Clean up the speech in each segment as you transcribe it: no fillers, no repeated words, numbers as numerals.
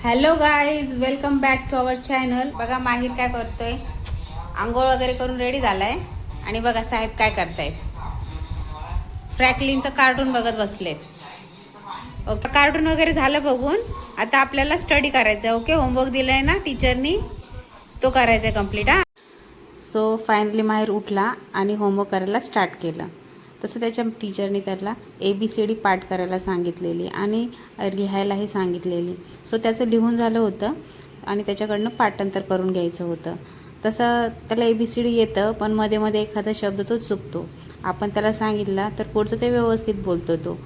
Hello guys, welcome back to our channel. बघा माहीर काय करतोय, आंघोळ वगैरे करून रेडी झालाय. आणि बघा साहेब काय करतायत, फ्रॅकलिनचं कार्टून बघत बसले. ओके, कार्टून वगैरे झालं बघून. आता आपल्याला स्टडी करायचं आहे. ओके, होमवर्क दिलाय ना टीचरनी, तो करायचा आहे कम्प्लीट. सो फायनली माहीर उठला आणि होमवर्क करायला स्टार्ट केलं. तसं त्याच्या टीचरने त्याला ABCD पाठ करायला सांगितलेली आणि लिहायलाही सांगितलेली. सो त्याचं लिहून झालं होतं आणि त्याच्याकडनं पाठांतर करून घ्यायचं होतं. तसं त्याला ABCD येतं, पण मध्ये मध्ये एखादा शब्द तो चुकतो. आपण त्याला सांगितला तर पुढचं ते व्यवस्थित बोलतो तो.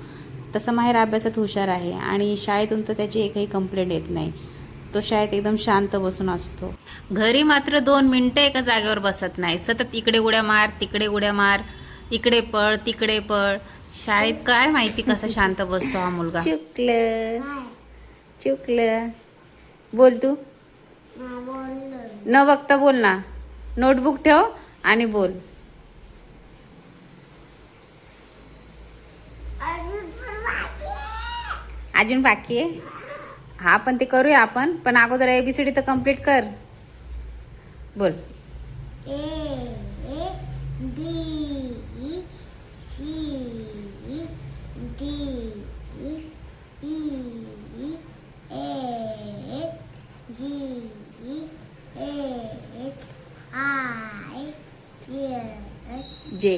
तसं माहीर अभ्यासात हुशार आहे आणि शाळेतून तर त्याची एकही कंप्लेंट येत नाही. तो शाळेत एकदम शांत बसून असतो. घरी मात्र 2 मिनिटं एका जागेवर बसत नाही. सतत इकडे उड्या मार, तिकडे उड्या मार, इकडे पळ, तिकडे पळ. शाळेत काय माहिती कसा शांत बसतो हा मुलगा. चुकलं चुकलं बोल तू. न बघता बोल ना. नोटबुक ठेव आणि बोल. अजून बाकी आहे. हा, पण ते करूया आपण. पण अगोदर ABCD तर कम्प्लीट कर. बोल. J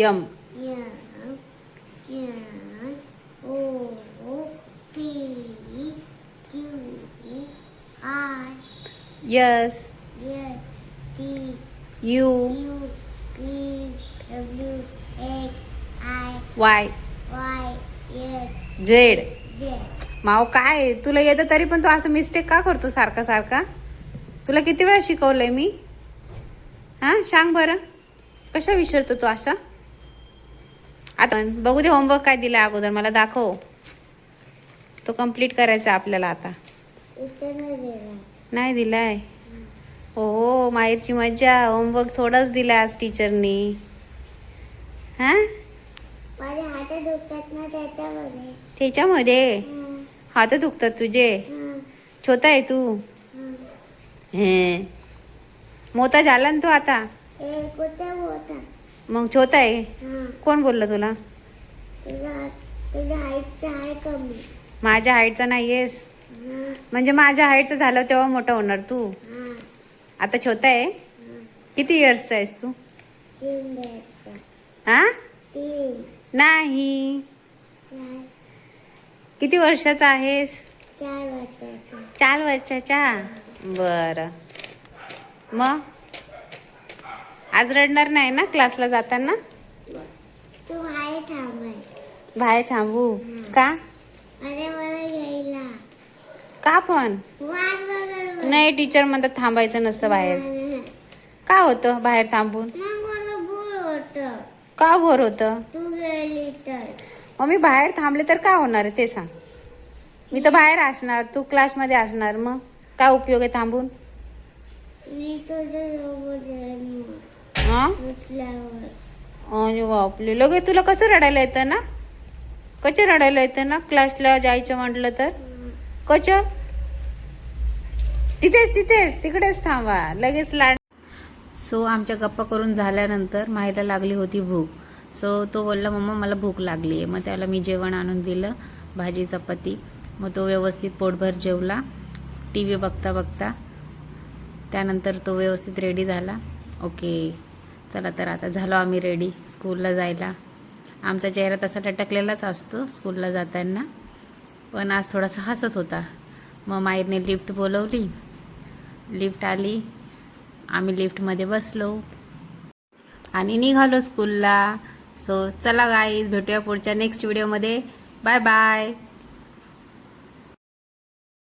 M S U Y Z. माव काय तुला येतं तरी पण तू असं मिस्टेक का करतो सारखा सारखा? तुला किती वेळा शिकवलंय मी? हां, सांग बरं, कशा विसरतो तू असा? आता बघू दे होमवर्क काय दिला अगोदर, मला दाखव. तो कंप्लीट करायचा आपल्याला आता. नाही दिलाय? हो, माहेरची मज्जा. होमवर्क थोडाच दिला आज टीचरनी. हां, माझे हात दुखतात ना त्याच्यामध्ये. त्याच्यामध्ये हात दुखतात तुझे? छोटा आहे तू. हे मोठा झाला ना तू आता. कुठे होता मग छोटा आहे. कोण बोललं तुला? त्याच्या हाईटचा आहे कमी. माझ्या हाईटचा नाहीयेस म्हणजे माझ्या हाईटचं झालं तेव्हा मोठा होणार तू. आता छोटा आहे. किती इयर्सचा आहेस तू? 3 हा, नाही. किती वर्षाचा आहेस? 4 वर्षाचा. 4 वर्षाचा. बरं, मग आज रडणार नाही ना क्लासला जाताना? तू बाहेर थांबाय. बाहेर थांबू का? अरे मला घ्यायला. का पण? नाही, टीचर म्हणतात थांबायचं नसतं बाहेर. का होतं बाहेर थांबून? मला बोर होतं. का बोर होतं? तू गेली तर. मग मी बाहेर थांबले तर काय होणार आहे ते सांग. मी तर बाहेर असणार, तू क्लासमध्ये असणार, मग काय उपयोग आहे थांबून? मी तुझ्यासोबत हा, अरे बापले, लगेच तुला कसं रडायला येतं ना? कसं रडायला येतं ना क्लासला जायचं म्हटलं तर? कसं? तिथेच तिकडेच थांबा, लगेच लाड. सो आमच्या गप्पा करून झाल्यानंतर माहीला लागली होती भूक. सो तो बोलला, मम्मा मला भूक लागली आहे. मग त्याला मी जेवण आणून दिलं, भाजी चपाती. मग तो व्यवस्थित पोटभर जेवला TV बघता बघता. त्यानंतर तो व्यवस्थित रेडी झाला. ओके, चला तर आता झालो आम्ही रेडी स्कूलला जायला. आमचा चेहरा तसा लटकलेलाच असतो स्कूलला जाताना, पण आज थोडासा हसत होता. मग माहीरने लिफ्ट बोलवली, लिफ्ट आली, आम्ही लिफ्टमध्ये बसलो आणि निघालो स्कूलला. सो चला गाईज, भेटूया पुढच्या नेक्स्ट व्हिडिओमध्ये. Bye bye.